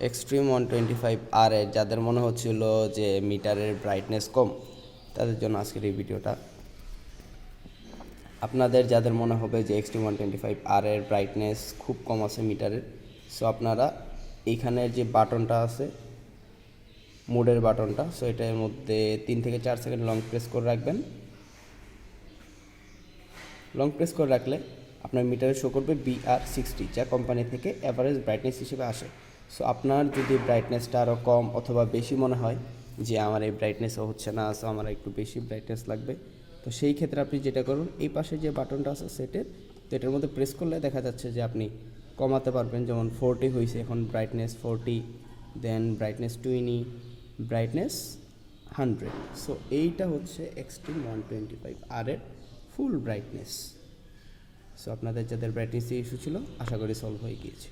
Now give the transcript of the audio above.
Extreme 125 আর এর যাদের মনে হচ্ছিল যে মিটারের ব্রাইটনেস কম, তাদের জন্য আজকের এই ভিডিওটা। আপনাদের যাদের মনে হবে যে এক্সট্রিম 125 আর এর ব্রাইটনেস খুব কম আছে মিটারের, সো আপনারা এইখানের যে বাটনটা আছে, মোডের বাটনটা, সো এটার মধ্যে 3 থেকে 4 সেকেন্ড লং প্রেস করে রাখবেন। লং প্রেস করে রাখলে আপনার মিটারে শো করবে BR60, যা কোম্পানি থেকে অ্যাভারেজ ব্রাইটনেস হিসেবে আসে। সো আপনার যদি ব্রাইটনেসটা আরও কম অথবা বেশি মনে হয় যে আমার এই ব্রাইটনেসও হচ্ছে না, সো আমার একটু বেশি ব্রাইটনেস লাগবে, তো সেই ক্ষেত্রে আপনি যেটা করুন, এই পাশে যে বাটনটা আছে সেটের, তো এটার মধ্যে প্রেস করলে দেখা যাচ্ছে যে আপনি কমাতে পারবেন। যেমন 40 হয়েছে, এখন ব্রাইটনেস 40, দেন ব্রাইটনেস 20, ব্রাইটনেস 100। সো এইটা হচ্ছে এক্সট্রিম 125 আর এর ফুল ব্রাইটনেস। সো আপনাদের যাদের ব্রাইটনেস ইস্যু ছিল, আশা করি সলভ হয়ে গিয়েছে।